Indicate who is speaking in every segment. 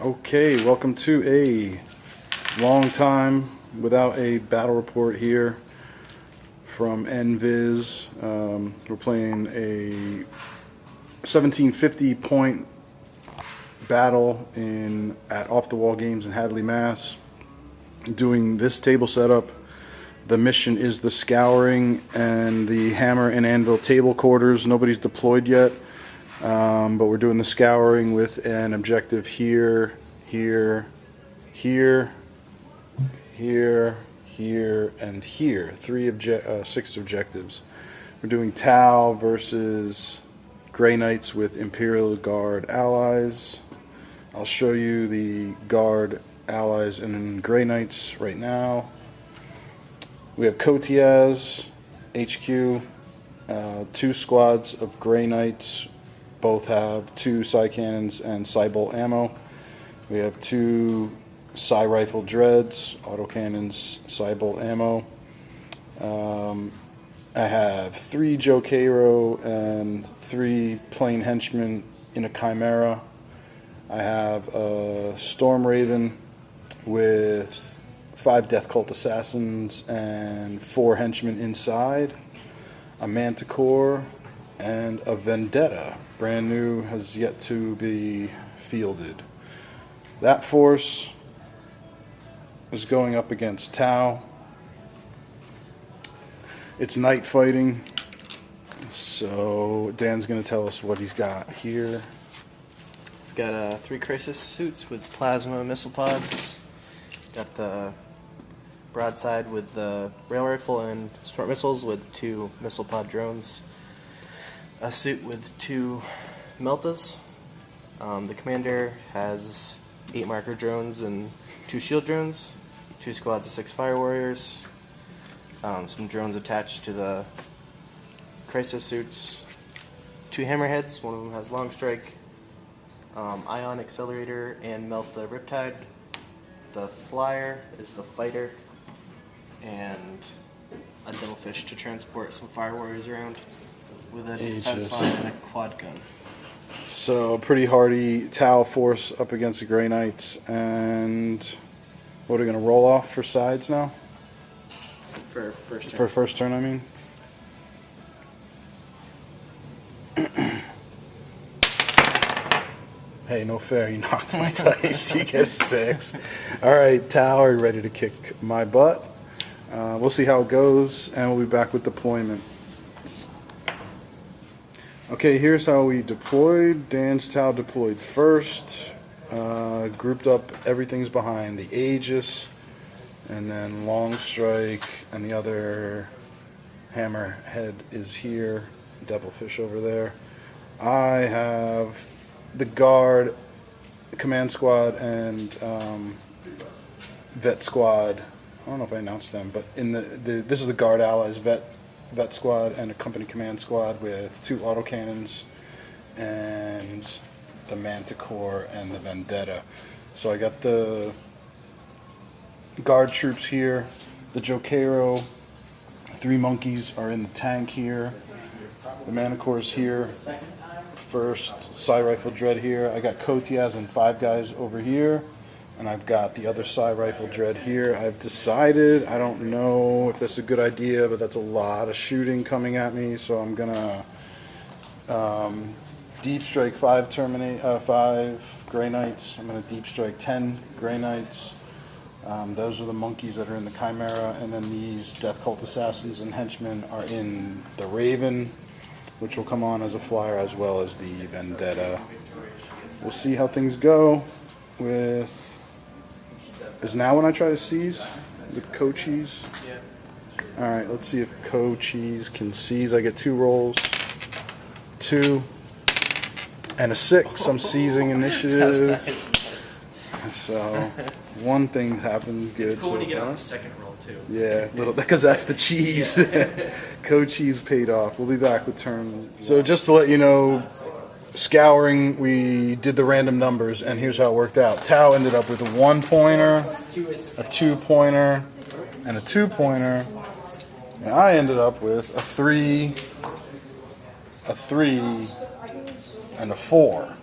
Speaker 1: Okay, welcome to a long time without a battle report here from NViz. We're playing a 1750 point battle at Off the Wall Games in Hadley, Mass. Doing this table setup. The mission is the scouring and the hammer and anvil table quarters. Nobody's deployed yet. But we're doing the scouring with an objective here, here, here, here, here, and here. 6 objectives. We're doing Tau versus Grey Knights with Imperial Guard allies. I'll show you the Guard allies and Grey Knights right now. We have Kotiaz, HQ, 2 squads of Grey Knights. Both have 2 Psy Cannons and Psy Bolt ammo. We have 2 Psy Rifle Dreads, autocannons, Psy Bolt ammo. I have 3 Joe Cairo and 3 plain henchmen in a Chimera. I have a Storm Raven with 5 Death Cult Assassins and 4 henchmen inside. A Manticore and a Vendetta. Brand new, has yet to be fielded. That force is going up against Tau. It's night fighting, so Dan's going to tell us what he's got here.
Speaker 2: He's got 3 crisis suits with plasma missile pods. Got the broadside with the rail rifle and smart missiles with 2 missile pod drones. A suit with 2 Meltas. The commander has 8 marker drones and 2 shield drones, 2 squads of 6 fire warriors, some drones attached to the crisis suits, 2 hammerheads, one of them has long strike, ion accelerator and melt the riptide. The flyer is the fighter, and a devilfish to transport some fire warriors around, with a defense line and a quad gun.
Speaker 1: So pretty hardy Tau force up against the Grey Knights. And what are we going to roll off for sides now?
Speaker 2: For first turn.
Speaker 1: For first turn, I mean. Hey, no fair. You knocked my dice. You get a 6. All right, Tau, are you ready to kick my butt? We'll see how it goes, and we'll be back with deployment. Okay, here's how we deployed. Dan's Tau deployed first. Grouped up, everything's behind the Aegis, and then long strike, and the other hammerhead is here. Devilfish over there. I have the Guard, Command Squad, and Vet Squad. I don't know if I announced them, but this is the Guard allies, Vet Squad and a Company Command Squad with 2 autocannons and the Manticore and the Vendetta. So I got the Guard troops here, the Joe Cairo, 3 monkeys are in the tank here, the Manticore's here, first Psy Rifle Dread here. I got Kotiaz and 5 guys over here. And I've got the other Psy Rifle Dread here. I've decided, I don't know if that's a good idea, but that's a lot of shooting coming at me, so I'm gonna deep strike 5 Grey Knights. I'm gonna deep strike 10 Grey Knights. Those are the monkeys that are in the Chimera, and then these Death Cult Assassins and Henchmen are in the Raven, which will come on as a flyer, as well as the Vendetta. We'll see how things go with... Is now when I try to seize with Cochise?
Speaker 2: Yeah.
Speaker 1: Alright, let's see if Cochise can seize. I get 2 rolls. 2 and a 6. I'm seizing initiative.
Speaker 2: That's nice.
Speaker 1: So one thing happened good.
Speaker 2: It's cool when you
Speaker 1: so
Speaker 2: get on
Speaker 1: far.
Speaker 2: the second roll too.
Speaker 1: Yeah, because that's the cheese. Cochise paid off. We'll be back with turn. So just to let you know, scouring, we did the random numbers, and here's how it worked out. Tau ended up with a 1-pointer, a 2-pointer, and a 2-pointer, and I ended up with a 3, and a 4.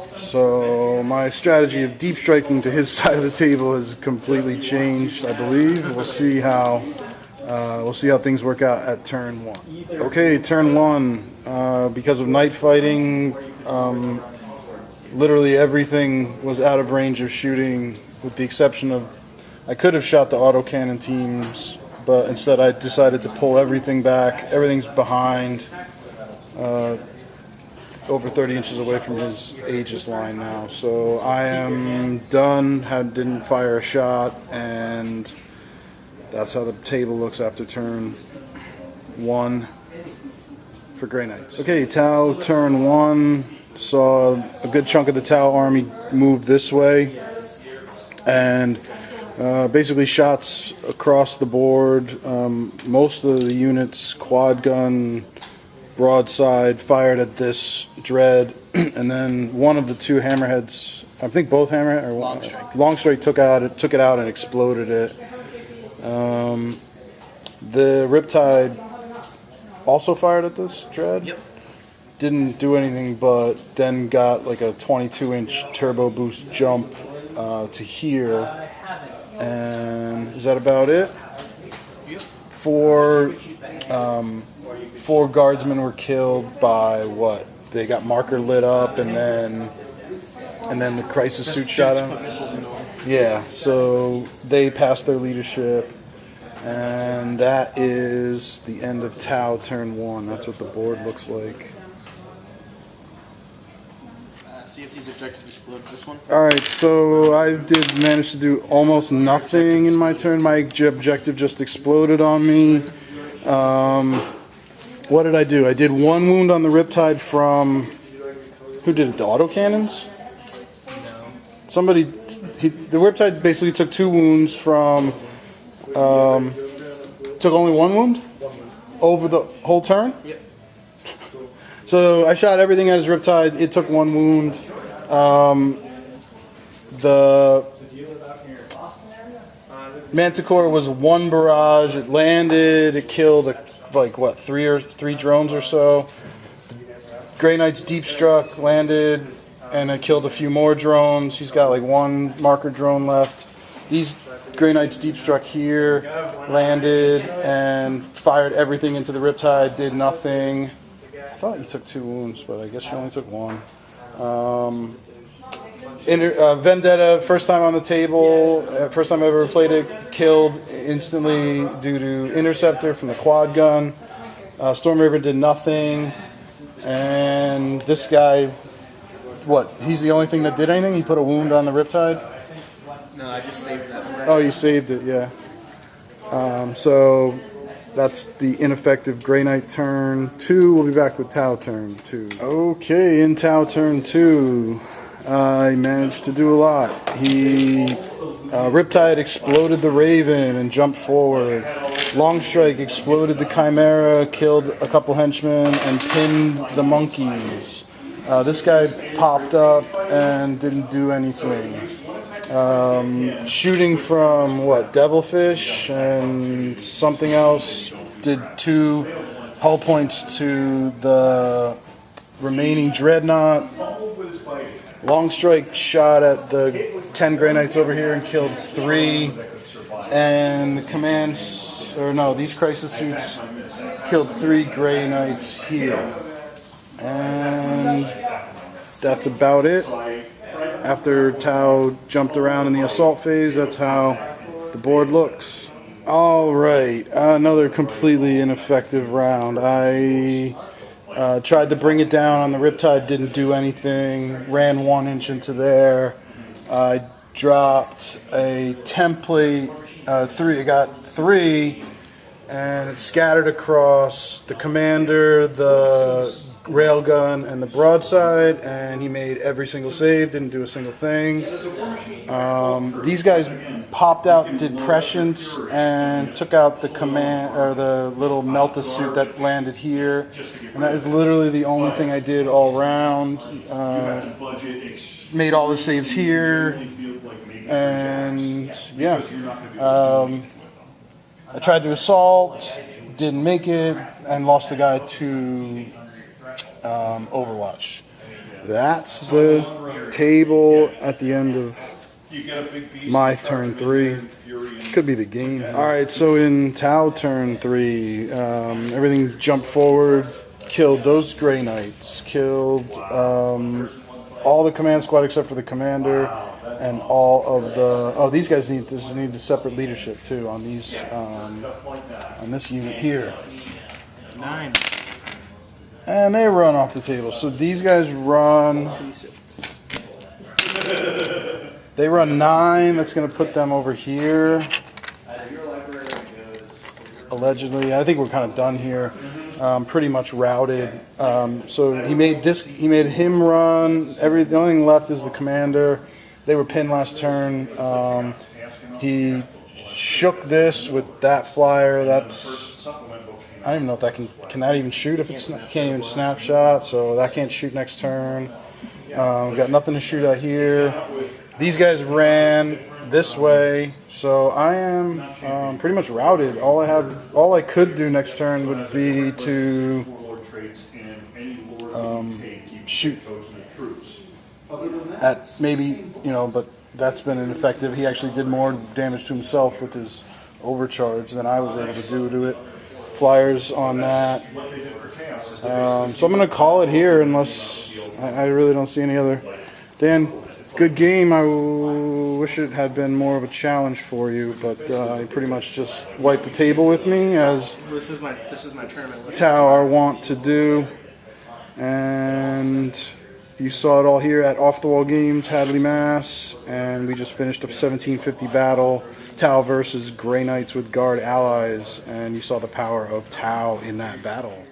Speaker 1: So my strategy of deep striking to his side of the table has completely changed, I believe. We'll see how things work out at turn 1. Okay, turn 1. Because of night fighting, literally everything was out of range of shooting, with the exception of I could have shot the autocannon teams, but instead I decided to pull everything back. Everything's behind, over 30 inches away from his Aegis line now. So I am done, didn't fire a shot, and that's how the table looks after turn 1 for Grey Knights. Okay, Tau turn 1. Saw a good chunk of the Tau army move this way, and basically shots across the board. Most of the units, quad gun, broadside, fired at this dread, and then one of the two hammerheads, I think both hammerhead or Longstrike took it out and exploded it. The Riptide also fired at this dread.
Speaker 2: Yep.
Speaker 1: Didn't do anything, but then got like a 22-inch turbo boost jump to here. And is that about it?
Speaker 2: Yep.
Speaker 1: Four guardsmen were killed by what? They got marker lit up, and then the crisis suit shot them. Yeah, so they passed their leadership, and that is the end of Tau turn 1. That's what the board looks like.
Speaker 2: See if these objectives explode this one.
Speaker 1: Alright, so I did manage to do almost nothing in my turn. My objective just exploded on me. What did I do? I did 1 wound on the Riptide from... Who did it? The autocannons?
Speaker 2: No.
Speaker 1: Somebody... the Riptide basically took 2 wounds from... took only 1 wound? Over the whole turn?
Speaker 2: Yep.
Speaker 1: So I shot everything at his Riptide. It took 1 wound. The Manticore was 1 barrage. It landed. It killed like what, 3 drones or so. Grey Knight's deep struck, landed, and it killed a few more drones. He's got like 1 marker drone left. These Grey Knight's deep struck here, landed, and fired everything into the Riptide. Did nothing. I thought you took 2 wounds, but I guess you only took 1. Vendetta, first time on the table, first time I ever played it, killed instantly due to interceptor from the quad gun. Storm River did nothing, and this guy, what? He's the only thing that did anything. He put a wound on the Riptide.
Speaker 2: No, I just saved that one.
Speaker 1: Oh, you saved it, yeah. So that's the ineffective Grey Knight turn 2. We'll be back with Tau turn 2. Okay, in Tau turn 2, I managed to do a lot. Riptide exploded the Raven and jumped forward. Longstrike exploded the Chimera, killed a couple henchmen, and pinned the monkeys. This guy popped up and didn't do anything. Shooting from what, Devilfish and something else, did 2 hull points to the remaining Dreadnought. Longstrike shot at the 10 Grey Knights over here and killed 3, and the these crisis suits killed 3 Grey Knights here, and that's about it. After Tau jumped around in the assault phase, that's how the board looks. Alright, another completely ineffective round. I tried to bring it down on the Riptide, didn't do anything, ran 1 inch into there. I dropped a template, 3, I got 3, and it scattered across the commander, the railgun, and the broadside, and he made every single save, didn't do a single thing. These guys popped out, did prescience, and took out the the little Melta suit that landed here, and that is literally the only thing I did all round. Made all the saves here, and yeah. I tried to assault, didn't make it, and lost the guy to Overwatch. that's the table at the end of my turn 3. Could be the game. Alright, so in Tau turn 3, everything jumped forward, killed those Grey Knights, killed all the command squad except for the commander, and all of the... Oh, these guys need a separate leadership too on these on this unit here.
Speaker 2: 9.
Speaker 1: And they run off the table. So these guys run... They run 9. That's going to put them over here. Allegedly. I think we're kind of done here. Pretty much routed. So he made him run. The only thing left is the commander. They were pinned last turn. He shook this with that flyer. That's... I don't even know if that can that even shoot if it's can't even snapshot, so that can't shoot next turn. Got nothing to shoot at here. These guys ran this way, so I am pretty much routed. All I could do next turn would be to shoot at maybe, but that's been ineffective. He actually did more damage to himself with his overcharge than I was able to do to it. Flyers on that. So I'm going to call it here unless I really don't see any other. Dan, good game. I wish it had been more of a challenge for you, but I pretty much just wiped the table with me, as
Speaker 2: This is my tournament list.
Speaker 1: how I want to do. And you saw it all here at Off the Wall Games, Hadley, Mass. And we just finished a 1750 battle. Tau versus Grey Knights with Guard allies, and you saw the power of Tau in that battle.